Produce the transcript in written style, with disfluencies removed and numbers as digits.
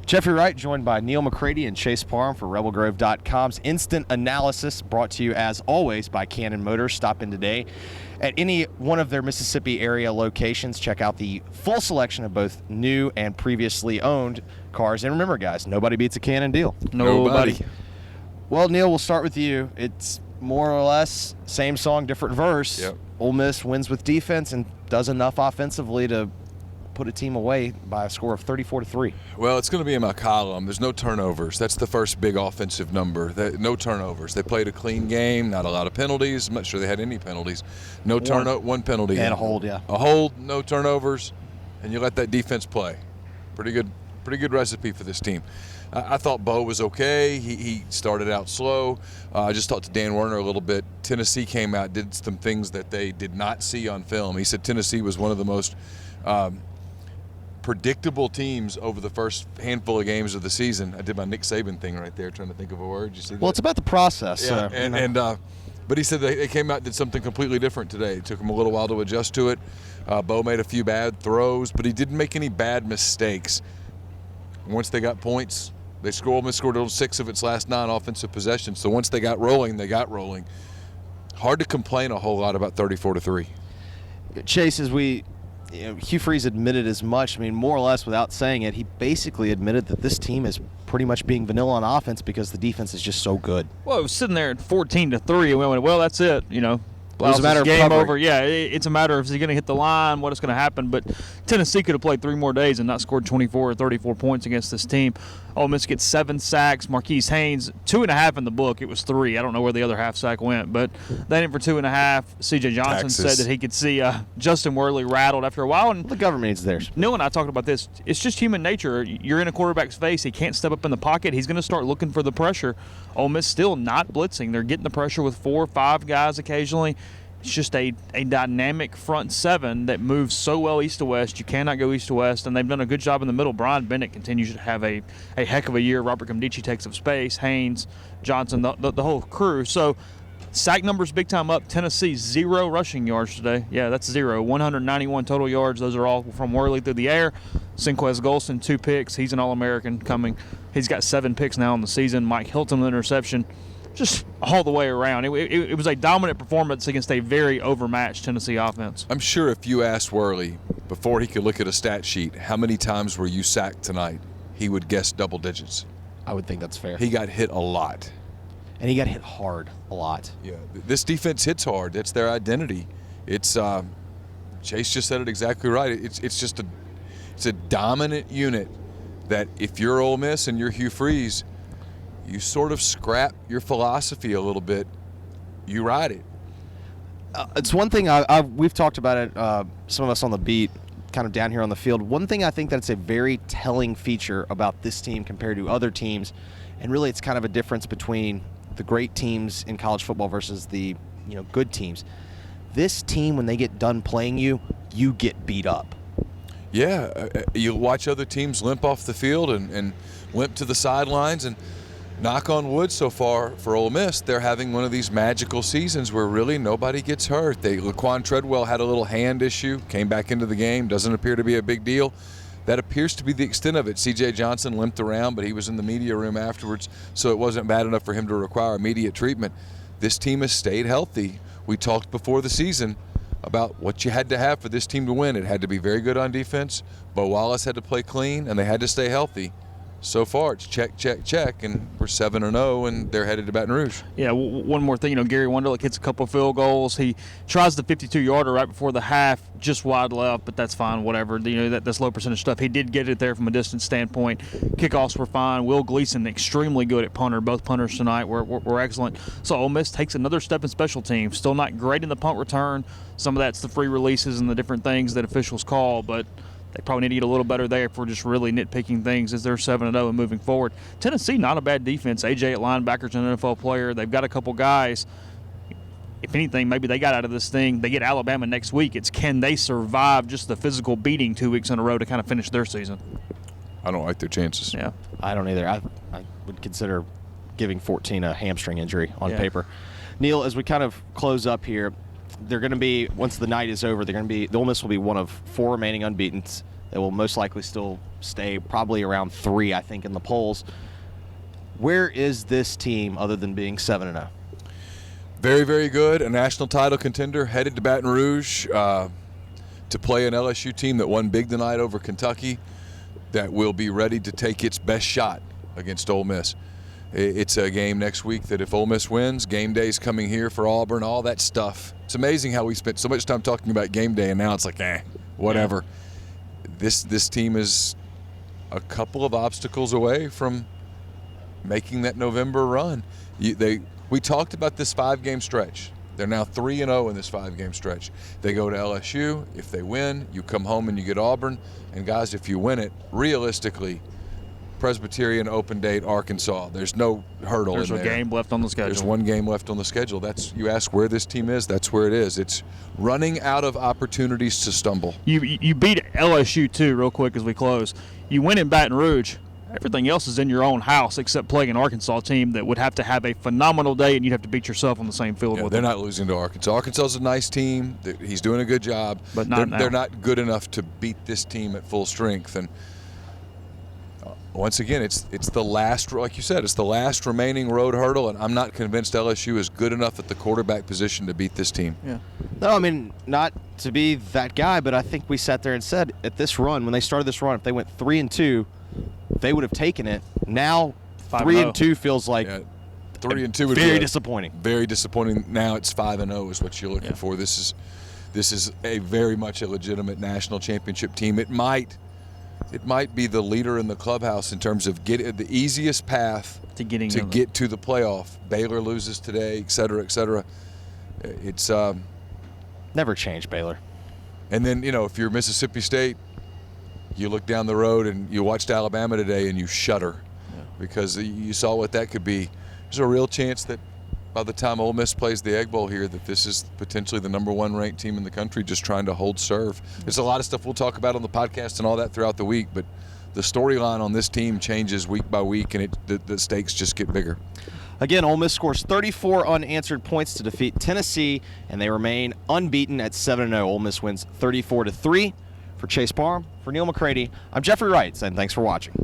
Jeffrey Wright, joined by Neil McCready and Chase Parham for RebelGrove.com's Instant Analysis, brought to you, as always, by Cannon Motors. Stop in today at any one of their Mississippi area locations. Check out the full selection of both new and previously owned cars. And remember, guys, nobody beats a Cannon deal. Nobody. Well, Neil, we'll start with you. It's more or less same song, different verse. Yep. Ole Miss wins with defense and does enough offensively to put a team away by a score of 34-3. Well, it's going to be in my column. There's no turnovers. That's the first big offensive number. No turnovers. They played a clean game, not a lot of penalties. I'm not sure they had any penalties. One penalty. And a hold, yeah. A hold, no turnovers, and you let that defense play. Pretty good recipe for this team. I thought Bo was okay. He started out slow. I just talked to Dan Werner a little bit. Tennessee came out, did some things that they did not see on film. He said Tennessee was one of the most predictable teams over the first handful of games of the season. I did my Nick Saban thing right there, trying to think of a word. You see that? Well, it's about the process. Yeah, but he said they came out and did something completely different today. It took him a little while to adjust to it. Bo made a few bad throws, but he didn't make any bad mistakes. Once they got points, they scored 6 of its last 9 offensive possessions. So once they got rolling, they got rolling. Hard to complain a whole lot about 34-3. Chase, Hugh Freeze admitted as much. I mean, more or less without saying it, he basically admitted that this team is pretty much being vanilla on offense because the defense is just so good. Well, it was sitting there at 14-3, and we went, well, that's it, It was a matter of game covering. over. Yeah, it's a matter of is he going to hit the line, what is going to happen. But Tennessee could have played 3 more days and not scored 24 or 34 points against this team. Ole Miss gets 7 sacks. Marquise Haynes, 2.5 in the book. It was 3. I don't know where the other half sack went, but they in for 2.5. C.J. Johnson said that he could see Justin Worley rattled after a while. And the government needs theirs. Neil and I talked about this. It's just human nature. You're in a quarterback's face. He can't step up in the pocket. He's going to start looking for the pressure. Ole Miss still not blitzing. They're getting the pressure with 4 or 5 guys occasionally. It's just a dynamic front 7 that moves so well east to west. You cannot go east to west, and they've done a good job in the middle. Brian Bennett continues to have a heck of a year. Robert Gumdici takes up space. Haynes, Johnson, the whole crew. So sack numbers big time up. Tennessee, 0 rushing yards today. Yeah, that's 0. 191 total yards. Those are all from Worley through the air. Sinquez Golson, 2 picks. He's an All-American coming. He's got 7 picks now in the season. Mike Hilton, an interception. Just all the way around. It was a dominant performance against a very overmatched Tennessee offense. I'm sure if you asked Worley, before he could look at a stat sheet, how many times were you sacked tonight, he would guess double digits. I would think that's fair. He got hit a lot. And he got hit hard a lot. Yeah, this defense hits hard. That's their identity. It's Chase just said it exactly right. It's a dominant unit that if you're Ole Miss and you're Hugh Freeze, you sort of scrap your philosophy a little bit. You ride it. It's one thing we've talked about it, some of us on the beat, kind of down here on the field. One thing I think that's a very telling feature about this team compared to other teams, and really it's kind of a difference between the great teams in college football versus the good teams. This team, when they get done playing you get beat up. Yeah, you watch other teams limp off the field and limp to the sidelines, and knock on wood, so far for Ole Miss, they're having one of these magical seasons where really nobody gets hurt. Laquan Treadwell had a little hand issue, came back into the game, doesn't appear to be a big deal. That appears to be the extent of it. C.J. Johnson limped around, but he was in the media room afterwards, so it wasn't bad enough for him to require immediate treatment. This team has stayed healthy. We talked before the season about what you had to have for this team to win. It had to be very good on defense. Bo Wallace had to play clean, and they had to stay healthy. So far, it's check, check, check, and we're 7-0, and they're headed to Baton Rouge. Yeah, one more thing. Gary Wunderlich hits a couple field goals. He tries the 52-yarder right before the half, just wide left, but that's fine, whatever. That's low percentage stuff. He did get it there from a distance standpoint. Kickoffs were fine. Will Gleason, extremely good at punter. Both punters tonight were excellent. So Ole Miss takes another step in special teams. Still not great in the punt return. Some of that's the free releases and the different things that officials call, but they probably need to get a little better there if we're just really nitpicking things as they're 7-0 and moving forward. Tennessee, not a bad defense. AJ at linebacker's an NFL player. They've got a couple guys. If anything, maybe they got out of this thing. They get Alabama next week. It's can they survive just the physical beating 2 weeks in a row to kind of finish their season? I don't like their chances. Yeah, I don't either. I would consider giving 14 a hamstring injury on paper. Neil, as we kind of close up here, they're going to be, once the night is over, the Ole Miss will be one of 4 remaining unbeatens. They will most likely still stay probably around 3, I think, in the polls. Where is this team other than being 7-0? Very, very good. A national title contender, headed to Baton Rouge to play an LSU team that won big tonight over Kentucky, that will be ready to take its best shot against Ole Miss. It's a game next week that if Ole Miss wins, game day's coming here for Auburn, all that stuff. It's amazing how we spent so much time talking about game day, and now it's like, whatever. Yeah. This team is a couple of obstacles away from making that November run. We talked about this 5-game stretch. They're now 3-0 in this 5-game stretch. They go to LSU. If they win, you come home and you get Auburn. And guys, if you win it, realistically, Presbyterian, open date, Arkansas. There's no hurdle in there. There's a game left on the schedule. There's one game left on the schedule. You ask where this team is, that's where it is. It's running out of opportunities to stumble. You beat LSU, too, real quick as we close. You win in Baton Rouge. Everything else is in your own house except playing an Arkansas team that would have to have a phenomenal day, and you'd have to beat yourself on the same field with them. them. They're not losing to Arkansas. Arkansas's a nice team. He's doing a good job. But they're not good enough to beat this team at full strength. And once again, it's the last, like you said, it's the last remaining road hurdle, and I'm not convinced LSU is good enough at the quarterback position to beat this team. Yeah. No, I mean, not to be that guy, but I think we sat there and said at this run, when they started this run, if they went 3-2, they would have taken it. Now 3-2 feels like 3-2 would very be disappointing. Very disappointing. Now it's 5-0 is what you're looking for. This is a very much a legitimate national championship team. It might be the leader in the clubhouse in terms of the easiest path to get to the playoff. Baylor loses today, et cetera, et cetera. It's never change, Baylor. And then, if you're Mississippi State, you look down the road and you watched Alabama today and you shudder because you saw what that could be. There's a real chance that by the time Ole Miss plays the Egg Bowl here, that this is potentially the number 1 ranked team in the country just trying to hold serve. There's a lot of stuff we'll talk about on the podcast and all that throughout the week, but the storyline on this team changes week by week, and the stakes just get bigger. Again, Ole Miss scores 34 unanswered points to defeat Tennessee, and they remain unbeaten at 7-0. Ole Miss wins 34-3. For Chase Parham, for Neil McCready, I'm Jeffrey Wright, saying thanks for watching.